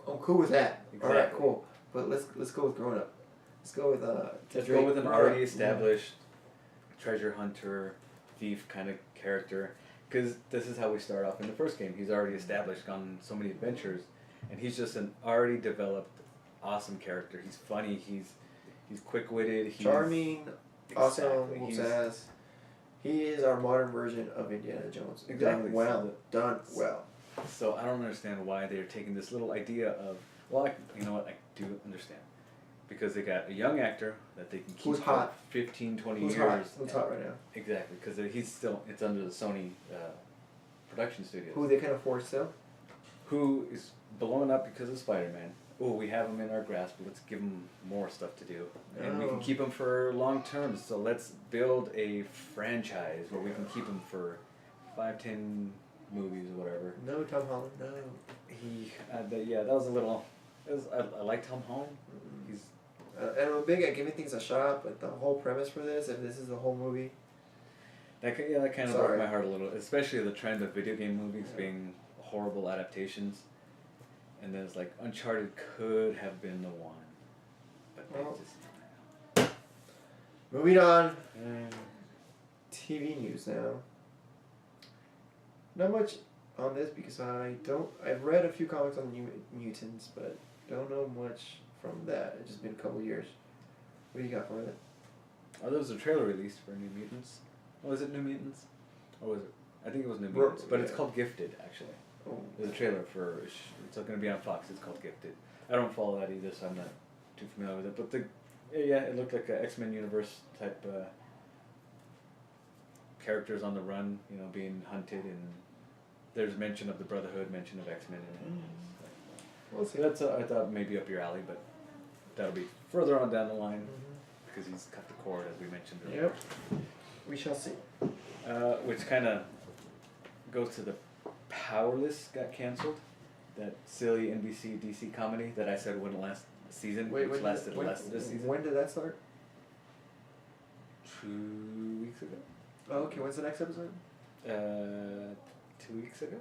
I'm cool with that. Exactly. All right, cool. But let's go with grown up. Let's go with Let's go with an already established treasure hunter, thief kind of character, because this is how we start off in the first game. He's already established, gone so many adventures, and he's just an already developed, awesome character. He's funny. He's quick-witted. He's charming. Awesome. Whoops ass. He is our modern version of Indiana Jones. Exactly. Done well. So I don't understand why they're taking this little idea of. Well, you know what? I do understand. Because they got a young actor that they can keep who's hot 15, 20 who's years. Hot? Who's hot right now? Exactly, because it's under the Sony production studios. Who they can afford still? Who is blowing up because of Spider-Man. Oh, we have him in our grasp, but let's give him more stuff to do. And we can keep him for long term, so let's build a franchise where we can keep him for 5-10 movies or whatever. No, Tom Holland, no. That was a little... I like Tom Holland. He's... and I'm big at giving things a shot, but the whole premise for this, if this is the whole movie... That kind of broke my heart a little, especially the trend of video game movies being horrible adaptations. And then it's like, Uncharted could have been the one. But they just... Moving on. TV news now. Not much on this because I've read a few comics on New Mutants, but don't know much from that. It's just been a couple years. What do you got for it? Oh, there was a trailer released for New Mutants. Oh, was it New Mutants? Or was it? I think it was New Mutants, but it's called Gifted, actually. Oh. There's a trailer for, it's going to be on Fox, it's called Gifted. I don't follow that either, so I'm not too familiar with it, but it looked like an X-Men universe type characters on the run, you know, being hunted, and there's mention of the Brotherhood, mention of X-Men in it. We'll see. That's I thought maybe up your alley, but that'll be further on down the line because he's cut the cord, as we mentioned earlier. Yep. We shall see. Which kind of goes to the Powerless got canceled. That silly NBC DC comedy that I said wouldn't last a season, which lasted less this season. When did that start? 2 weeks ago. Oh, okay. When's the next episode? 2 weeks ago.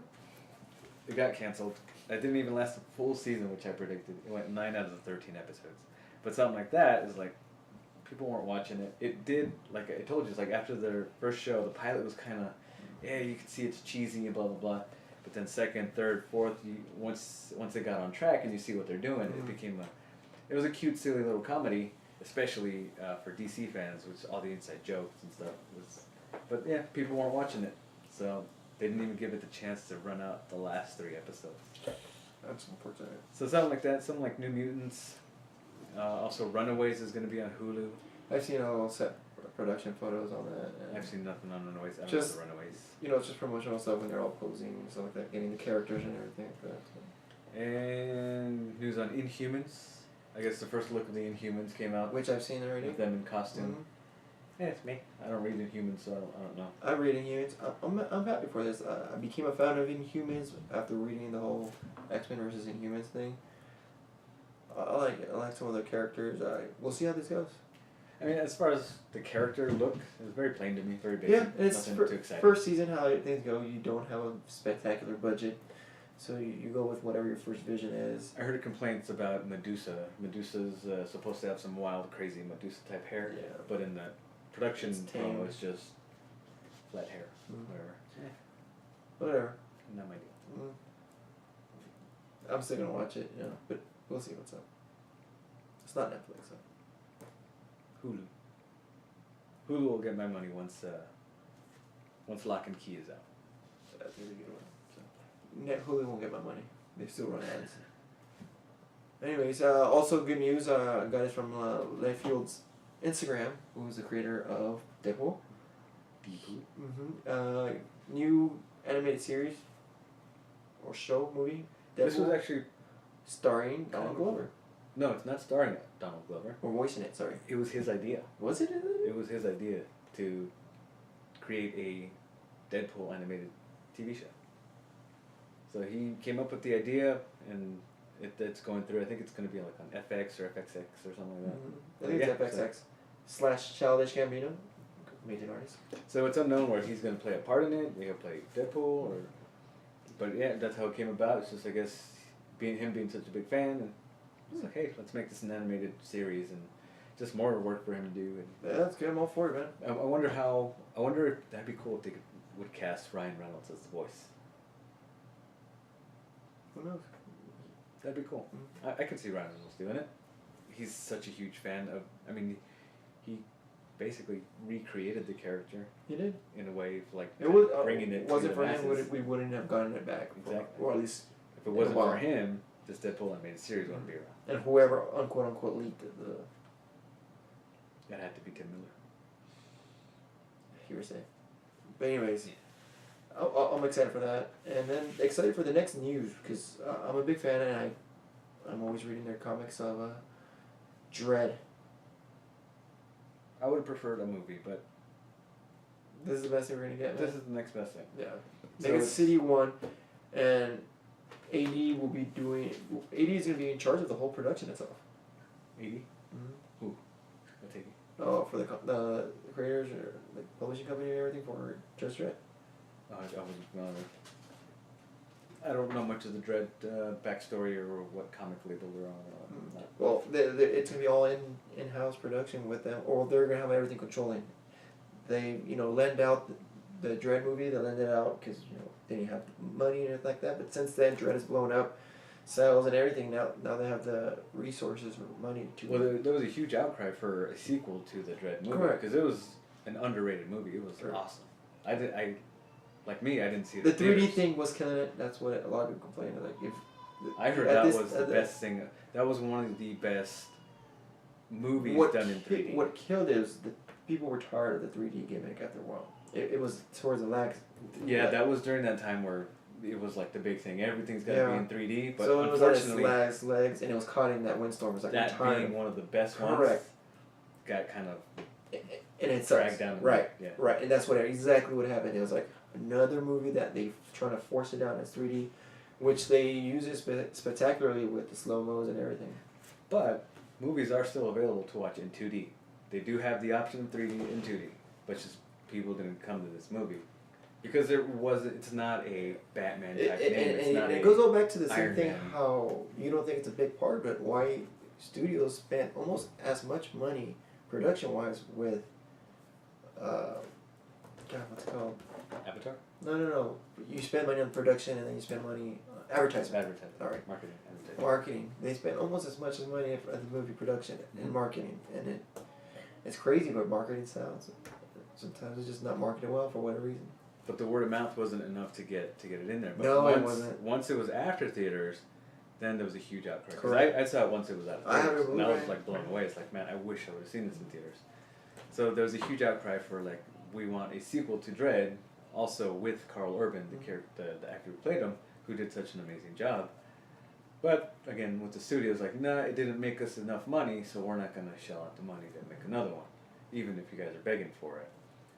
It got canceled. It didn't even last a full season, which I predicted. It went 9 out of the 13 episodes. But something like that is like, people weren't watching it. It did, like I told you, it's like after their first show, the pilot was kind of, yeah, you could see it's cheesy and blah, blah, blah. But then second, third, fourth, once they got on track and you see what they're doing, it became it was a cute, silly little comedy, especially for DC fans, which all the inside jokes and stuff was. But yeah, people weren't watching it, so they didn't even give it the chance to run out the last 3 episodes. That's unfortunate. So something like that, something like New Mutants. Also, Runaways is going to be on Hulu. I've seen all set production photos on that. I've seen nothing on Runaways. I don't Just- know the Runaways. You know, it's just promotional stuff when they're all posing and stuff like that, getting the characters and everything like that. So. And news on Inhumans. I guess the first look of the Inhumans came out Which I've seen already. with them in costume. Mhm. Yeah, it's me. I don't read Inhumans, so I don't know. I'm reading Inhumans. I'm happy for this. I became a fan of Inhumans after reading the whole X-Men versus Inhumans thing. I like it. I like some of the characters. We'll see how this goes. I mean, as far as the character look, it was very plain to me, very basic. Yeah, and it's nothing too exciting. first season how things go. You don't have a spectacular budget, so you go with whatever your first vision is. I heard complaints about Medusa. Medusa's supposed to have some wild, crazy Medusa type hair, Yeah. but in the production It's tame. promo, it's just flat hair. Mhm. Whatever. Whatever. Not my deal. I'm still gonna watch it, but we'll see what's up. It's not Netflix, so. Hulu. Hulu will get my money once Lock and Key is out. That's a really good one. So. Hulu won't get my money. They still run ads. Anyways, also good news. Got it from Layfield's Instagram, who's the creator of Deadpool. New animated series or show movie. Deadpool, This was actually starring Donald Glover. no, it's not starring Donald Glover. Or voicing it. Sorry. It was his idea. Was it? It was his idea to create a Deadpool animated TV show. So he came up with the idea, and it's going through. I think it's going to be like on FX or FXX or something like that. I think it's FXX / Childish Gambino, major artist. So it's unknown where he's going to play a part in it. He'll play Deadpool, but yeah, that's how it came about. It's just, I guess, him being such a big fan, and it's like, hey, let's make this an animated series, and just more work for him to do. And Yeah, that's good. I'm all for it, man. I wonder if that'd be cool if they would cast Ryan Reynolds as the voice. Who knows? That'd be cool. I could see Ryan Reynolds doing it. He's such a huge fan of. I mean, he basically recreated the character He did. in a way, like It was bringing it. Was to it the for masses. him? We wouldn't have gotten it back. Exactly. Or at least. If it wasn't Wow. for him, this Deadpool animated series wouldn't be around. And whoever unquote unquote leaked the That had to be Tim Miller. hearsay. But anyways, I'm excited for that, and then excited for the next news because I'm a big fan and I'm always reading their comics of Dread. I would have preferred a movie, but This is the best thing we're gonna get. Man. this is the next best thing. Yeah. So Mega it's- City 1, and AD will be doing. AD is gonna be in charge of the whole production itself. 80? Mm-hmm. I'll take it. Oh, for the creators or the publishing company and everything for Just Dread. I wasn't. I don't know much of the Dread backstory or what comic label they're on. Well, it's gonna be all in-house production with them, or they're gonna have everything controlling. They lend out the Dread movie. They lent it out because they didn't have money and everything like that. But since then, Dread has blown up, sales and everything. Now they have the resources or money to. Well, there was a huge outcry for a sequel to the Dread movie Correct. because it was an underrated movie. It was Correct. awesome. I didn't see it. The in 3D theaters. thing was killing it. That's what a lot of people complain. Like if I heard at that this- was the at best thing. That was one of the best movies what done in 3D. What killed it was the people were tired of the 3D gimmick after a while. It was towards the lag. Yeah, that was during that time where it was like the big thing. Everything's got to Yeah. be in 3D, but so it was on its unfortunately, last legs, and it was caught in that windstorm. It was like that retired. being one of the best ones, Correct. got kind of And it dragged sucks. down. Right. Yeah. Right, and that's exactly what happened. It was like another movie that they trying to force it down as 3D, which they use it spectacularly with the slow mos and everything. But movies are still available to watch in 2D. They do have the option of 3D and 2D, but just people didn't come to this movie because it's not a Batman type name. It's not It a goes all back to the same Iron thing. Man. How you don't think it's a big part, but why studios spent almost as much money production wise with, God, what's it called? Avatar. No. You spend money on production and then you spend money advertisement. Advertising. All right. Marketing. Advertising. Marketing. They spend almost as much as money at the movie production and marketing, and it's crazy what marketing sounds. Sometimes it's just not marketed well for whatever reason. But the word of mouth wasn't enough to get it in there. But No, it once, wasn't. Once it was after theaters, then there was a huge outcry. Because Correct. I saw it once it was out of I have theaters, it and I was Blu-ray. like blown away. It's like, man, I wish I would have seen this in theaters. So there was a huge outcry for like, we want a sequel to Dread, also with Carl Urban, the actor who played him, who did such an amazing job. But again, with the studios, like, nah, it didn't make us enough money, so we're not gonna shell out the money to make another one, even if you guys are begging for it.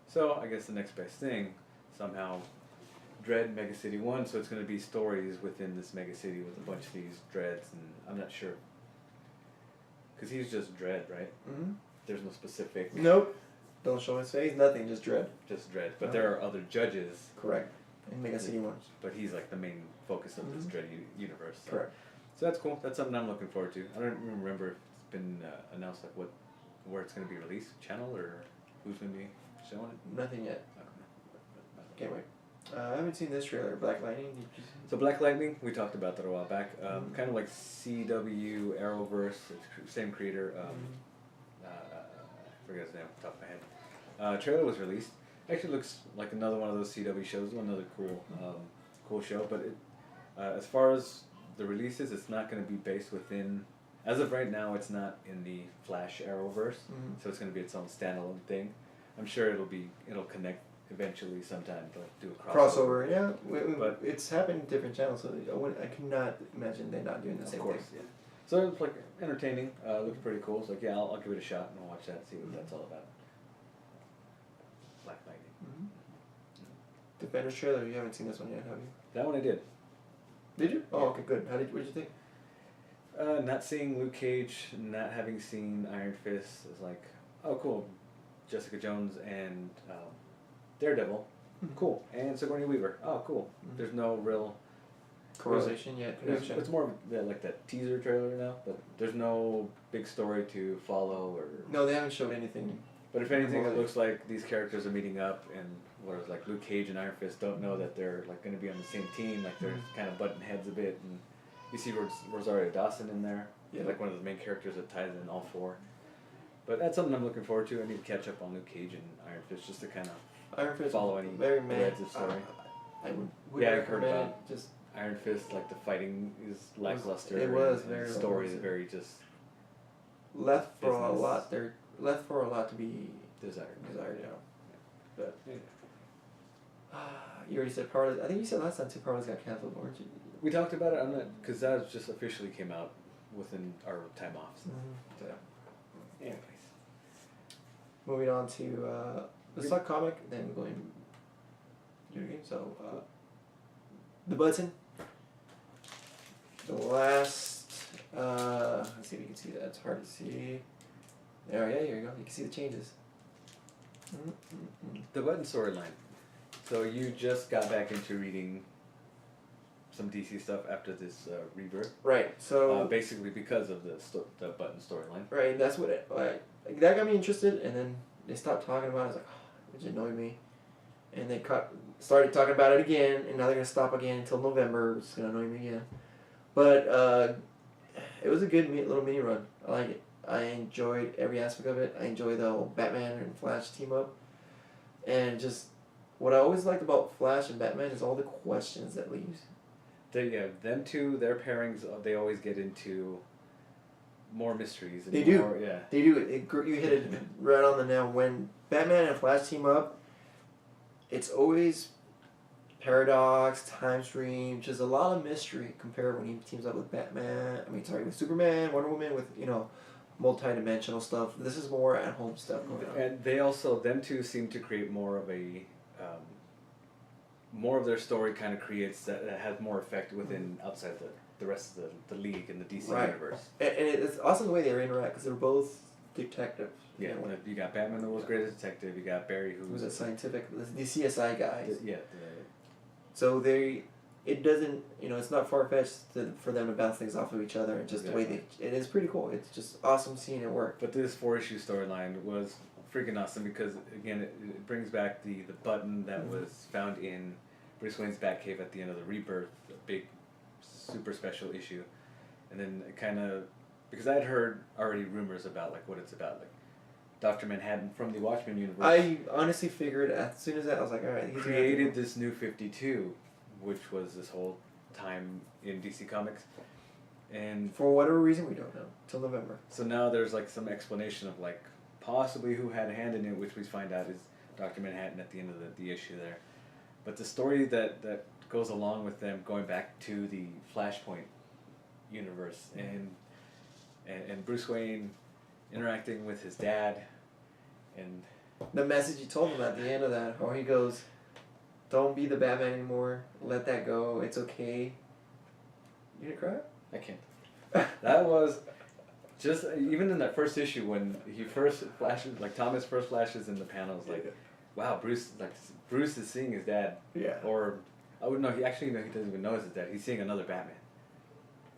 So I guess the next best thing, somehow, Dread Mega City 1, so it's gonna be stories within this mega city with a bunch of these Dreads, and I'm not sure. Because he's just Dread, right? Mm-hmm. There's no specific, Nope. Don't show his face. Nothing. Just Dread. just Dread. But there are other judges, Correct. In Mega City 1. but he's like the main focus of this Mhm. Dread universe. So. Correct. So that's cool. That's something I'm looking forward to. I don't even remember if it's been announced like where it's going to be released, channel or who's going to be showing it. Nothing yet. I don't know. Can't wait. I haven't seen this trailer. Black Lightning. Did you see? So Black Lightning, we talked about that a while back. Kind of like CW Arrowverse, same creator. I forget his name off the top of my head. Trailer was released. Actually looks like another one of those CW shows. Another cool show. But as far as the releases, it's not going to be based within. As of right now, it's not in the Flash Arrowverse, so it's going to be its own standalone thing. I'm sure it'll connect eventually sometime. They'll do a Crossover. Yeah. But- It's happened in different channels, so I cannot imagine they're not doing the same Of course, thing. yeah. So it's like entertaining. Looks pretty cool. So like, yeah, I'll give it a shot and I'll watch that. See what that's all about. Black Lightning. Defenders trailer. You haven't seen this one yet, have you? That one I did. Did you? Oh, okay, good. What did you think? Not seeing Luke Cage, not having seen Iron Fist is like, oh cool, Jessica Jones and Daredevil, cool, and Sigourney Weaver, oh cool. There's no real Correlation yet? Connection. It's more of like that teaser trailer now, but there's no big story to follow or. No, they haven't showed anything. But if anything, it looks like these characters are meeting up, and whereas like Luke Cage and Iron Fist don't know that they're like going to be on the same team, like they're kind of butting heads a bit, and you see Rosario Dawson in there, like one of the main characters that ties in all four. But that's something I'm looking forward to. I need to catch up on Luke Cage and Iron Fist just to kind of Iron Fist follow any very mad. threads of story. I would Yeah, I heard recommend about it. Just Iron Fist, like the fighting is lackluster. It was and very the story is lackluster. very just left for a Business. lot. They're left for a lot to be desired. desired. Yeah. But Yeah. you already said Powerless. I think you said last time too. Powerless got canceled, weren't you? We talked about it. I'm not because that was just officially came out within our time off. So. Anyways. Moving on to let's talk comic. Then we're going video game. So the button. The last. Let's see if you can see that. It's hard to see. There, yeah, here you go. You can see the changes. The Button storyline. So you just got back into reading some DC stuff after this rebirth. Right. So Basically because of the Button storyline. right, that's what like that got me interested, and then they stopped talking about it. I was like, which annoyed me. and they started talking about it again, and now they're gonna stop again until November, which is gonna annoy me again. But it was a good little mini run. I like it. I enjoyed every aspect of it. I enjoyed the whole Batman and Flash team up, and just what I always liked about Flash and Batman is all the questions that leaves. Them two, their pairings, they always get into more mysteries. And They do. more, yeah. They do. You hit it right on the nail. When Batman and Flash team up, it's always paradox, time stream, just a lot of mystery compared when he teams up with with Superman, Wonder Woman, with, multi-dimensional stuff. This is more at-home stuff going on. And them two seem to create more of a, more of their story kind of creates that has more effect within, outside the rest of the league and the DC universe. And it's awesome the way they interact, because they're both detectives. Yeah, you got Batman, the world's greatest detective. You got Barry, who's a scientific, the CSI guys. Yeah. So it doesn't, it's not far-fetched for them to bounce things off of each other, and just the way it is pretty cool. It's just awesome seeing it work. But this 4-issue storyline was freaking awesome because, again, it brings back the button that was found in Bruce Wayne's Batcave at the end of the Rebirth, a big, super special issue. And then it kind of, because I'd heard already rumors about, like, what it's about, like, Dr. Manhattan from the Watchmen universe. I honestly figured as soon as that, I was like, all right. He created this new 52, which was this whole time in DC Comics. And for whatever reason, we don't know. Till November. So now there's, like, some explanation of, like, possibly who had a hand in it, which we find out is Dr. Manhattan at the end of the issue there. But the story that goes along with them going back to the Flashpoint universe and Bruce Wayne interacting with his dad, and the message he told him at the end of that, how he goes, "Don't be the Batman anymore. Let that go. It's okay." You gonna cry? I can't. That was just, even in that first issue when he first flashes, like Thomas first flashes in the panels, like, wow, Bruce is seeing his dad. Yeah. Or I wouldn't know. He doesn't even know it's his dad. He's seeing another Batman.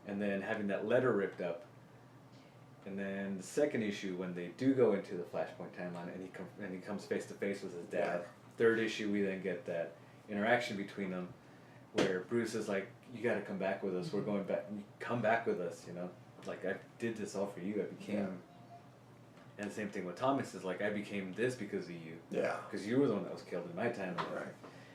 And then having that letter ripped up. And then the second issue, when they do go into the Flashpoint timeline, and he comes face to face with his dad. Yeah. Third issue, we then get that interaction between them, where Bruce is like, "You got to come back with us. We're going back. You come back with us. Like, I did this all for you. I became." Yeah. And the same thing with Thomas is like, "I became this because of you. Yeah. Because you were the one that was killed in my timeline." Right.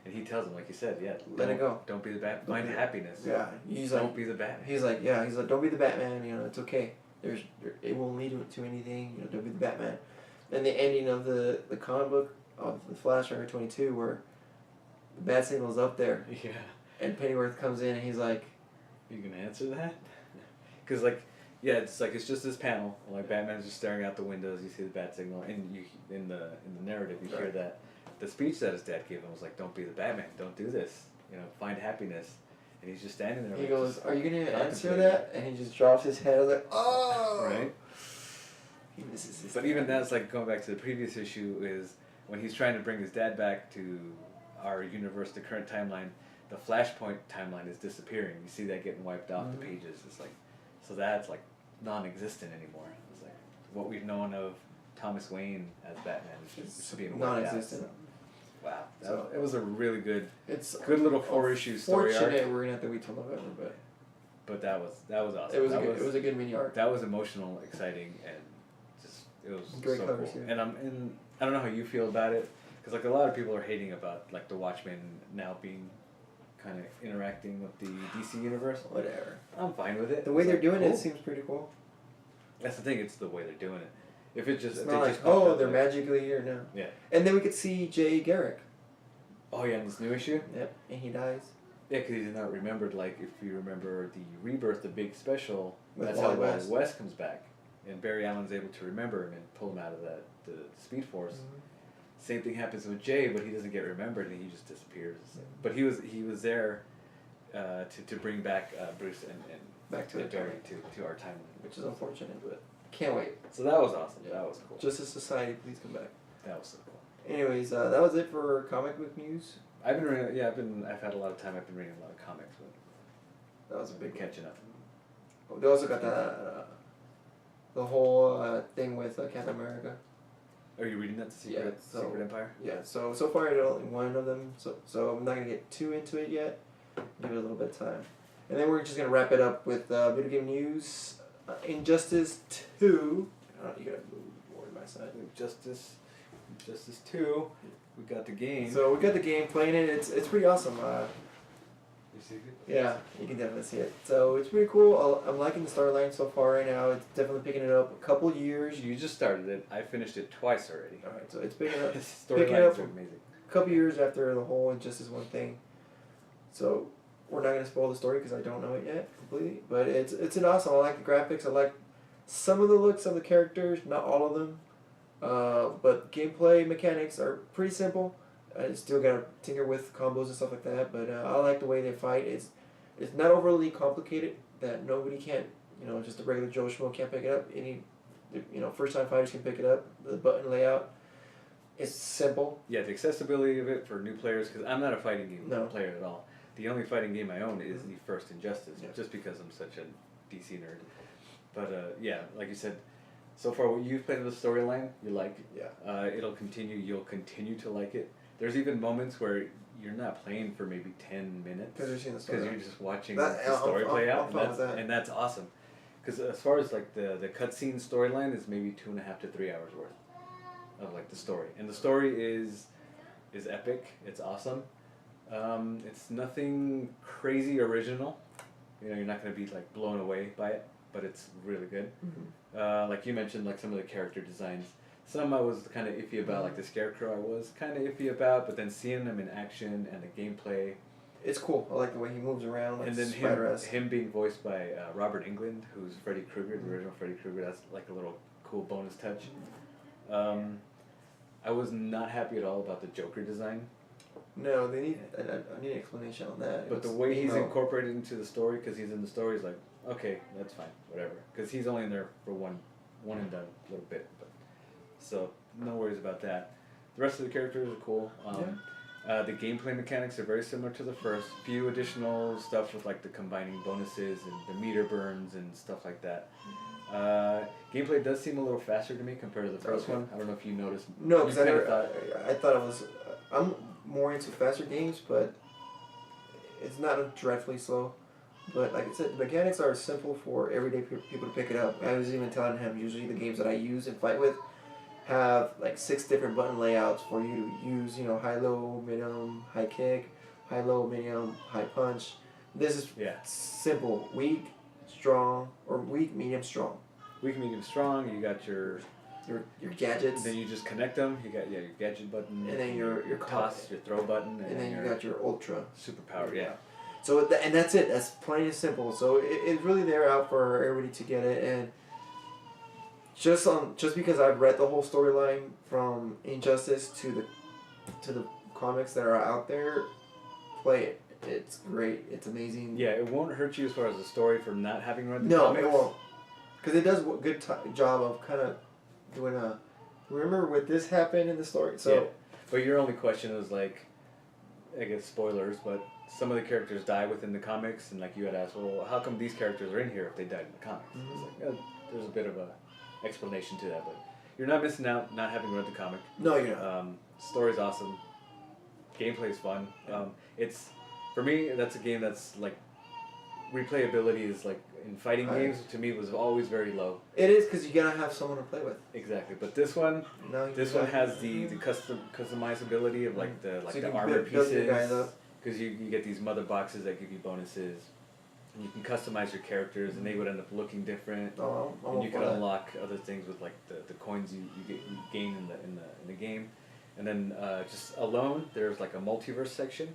And he tells him, like you said, let it go. Don't be the Batman. Find happiness. Yeah. Don't be the Batman. He's like, don't be the Batman. It's okay. It won't lead to anything. Don't be the Batman. And the ending of the comic book of the Flash Record 22, where the bat signal's up there. Yeah. And Pennyworth comes in and he's like, "You gonna answer that?" Because it's just this panel. Like, Batman's just staring out the windows. You see the bat signal, and you in the narrative you hear that. The speech that his dad gave him was like, "Don't be the Batman. Don't do this. Find happiness." And he's just standing there. He goes, "Are you gonna answer that?" And he just drops his head. I was like, "Oh!" Right? He misses his But even that's like going back to the previous issue, is when he's trying to bring his dad back to our universe, the current timeline, the Flashpoint timeline is disappearing. You see that getting wiped off the pages. It's like, so that's like non-existent anymore. It's like what we've known of Thomas Wayne as Batman is just being wiped non-existent. out. Wow, it was a really good, good little 4-issue story arc. Fortunate we're gonna have to wait till November, but that was awesome. It was a good mini arc. That was emotional, exciting, and just it was great so covers, cool. yeah. And I don't know how you feel about it, because like a lot of people are hating about like the Watchmen now being kind of interacting with the DC universe. Whatever. I'm fine with it. The way they're doing cool. it seems pretty cool. That's the thing. It's the way they're doing it. If it just It's if not they like, just popped up, they're like, magically here now. Yeah. And then we could see Jay Garrick. Oh yeah, in this new issue. Yep, and he dies. Yeah, because he's not remembered. Like, if you remember the Rebirth, the big special, With that's Wally how West. West comes back, and Barry Allen's able to remember him and pull him out of the Speed Force. Same thing happens with Jay, but he doesn't get remembered and he just disappears. But he was there to bring back Bruce and Back to Barry it. to our timeline, Which is unfortunate, but can't wait. so that was awesome. That was cool. Justice Society, please come back. That was so cool. Anyways, that was it for comic book news. I've been reading. Yeah, I've had a lot of time. I've been reading a lot of comics, but That was a I've been big catching up. They also got the whole thing with Captain America. Are you reading that, Secret Empire? Yeah, so far I only one of them, so I'm not going to get too into it yet. Give it a little bit of time. And then we're just going to wrap it up with video game news. Injustice 2. You got to move more to my side. Injustice 2. We got the game. So we got the game, playing it. It's pretty awesome. You see it? Yeah, you can definitely see it. So it's pretty cool. I'm liking the storyline so far right now. It's definitely picking it up. A couple years. You just started it. I finished it twice already. Alright, so it's picking up. Storylines are amazing. A couple years after the whole Injustice 1 thing. So we're not going to spoil the story because I don't know it yet completely. But it's an awesome. I like the graphics. I like some of the looks of the characters, not all of them. But gameplay mechanics are pretty simple. I still got to tinker with combos and stuff like that. But I like the way they fight. It's not overly complicated that nobody can't, just a regular Joe Schmo can't pick it up. First time fighters can pick it up. The button layout. It's simple. Yeah, the accessibility of it for new players, because I'm not a fighting game player at all. The only fighting game I own is the first Injustice, just because I'm such a DC nerd. But yeah, like you said, so far what you've played with the storyline, you like. Yeah. It'll continue. You'll continue to like it. There's even moments where you're not playing for maybe 10 minutes. Because you're seeing the story. Because you're just watching the story play out, and that's awesome. Because as far as like the cutscene storyline is maybe 2.5 to 3 hours worth of like the story, and the story is epic. It's awesome. It's nothing crazy original. You're not going to be like blown away by it, but it's really good. Mm-hmm. Like you mentioned, like some of the character designs. Some I was kind of iffy about, like the Scarecrow I was kind of iffy about, but then seeing them in action and the gameplay. It's cool. I like the way he moves around. Like and then him being voiced by Robert Englund, who's Freddy Krueger, the original Freddy Krueger. That's like a little cool bonus touch. I was not happy at all about the Joker design. No, they need. I need an explanation on that. But the way he's incorporated into the story, because he's in the story, is like, okay, that's fine, whatever. Because he's only in there for one and done, a little bit. So no worries about that. The rest of the characters are cool. The gameplay mechanics are very similar to the first. Few additional stuff with like the combining bonuses and the meter burns and stuff like that. Gameplay does seem a little faster to me compared to the first one. I don't know if you noticed. No, because I thought it was. I'm more into faster games, but it's not dreadfully slow. But like I said, the mechanics are simple for everyday people to pick it up. I was even telling him usually the games that I use and fight with have like 6 different button layouts for you to use, high, low, medium, high kick, high, low, medium, high punch. This is simple, weak, strong, or weak, medium, strong. Weak, medium, strong. You got your gadgets. Then you just connect them. You got your gadget button. And then your toss, your throw button. And then you got your ultra. Superpower, yeah. So and that's it. That's plain and simple. So it's really there out for everybody to get it. And just because I've read the whole storyline from Injustice to the comics that are out there, play it. It's great. It's amazing. Yeah, it won't hurt you as far as the story for not having read the comics. No, it won't. Because it does a good job of kind of doing a. Remember what this happened in the story? So. Yeah. But your only question is like, I guess spoilers, but some of the characters die within the comics, and like you had asked, well, how come these characters are in here if they died in the comics? Mm-hmm. It's like, there's a bit of a explanation to that, but you're not missing out not having read the comic. No, you're not. Story's awesome. Gameplay's fun. It's for me, that's a game that's like replayability is like in fighting games to me was always very low. It is because you gotta have someone to play with. Exactly, but this one has the customizability of like the armor pieces. Because you get these mother boxes that give you bonuses. And you can customize your characters, and they would end up looking different. And you can unlock other things with like the coins you gain in the game, and then just alone there's like a multiverse section,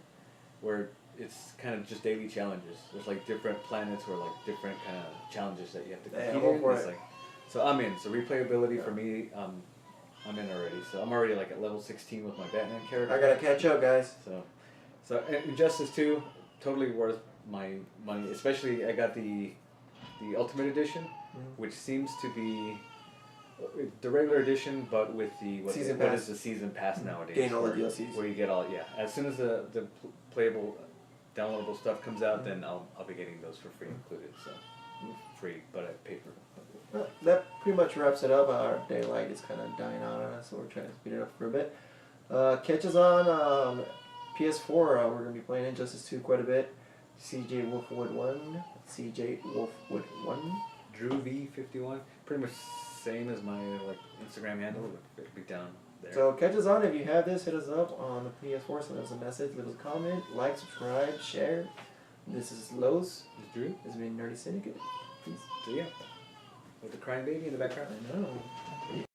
where it's kind of just daily challenges. There's like different planets or like different kind of challenges that you have to complete. It's like, so I'm in. So replayability for me, I'm in already. So I'm already like at level 16 with my Batman character. I gotta catch up, guys. So Injustice 2, totally worth my money. Especially I got the Ultimate Edition, which seems to be the regular edition, but with the what is the season pass nowadays? Getting all the DLCs. Where you get all as soon as the playable, downloadable stuff comes out, then I'll be getting those for free included. So free, but I pay for That pretty much wraps it up. Our daylight is kind of dying out on us, so we're trying to speed it up for a bit. Catch us on PS4. We're going to be playing Injustice 2 quite a bit. CJ Wolfwood 1. CJ Wolfwood 1. Drew V51. Pretty much same as my Instagram handle. It'll be down there. So catch us on. If you have this, hit us up on the PS4. Send us a message. Leave us a comment. Like, subscribe, share. This is Los. This is Drew. This has been Nerdy Syndicate. Peace. So yeah. With the crying baby in the background. I know.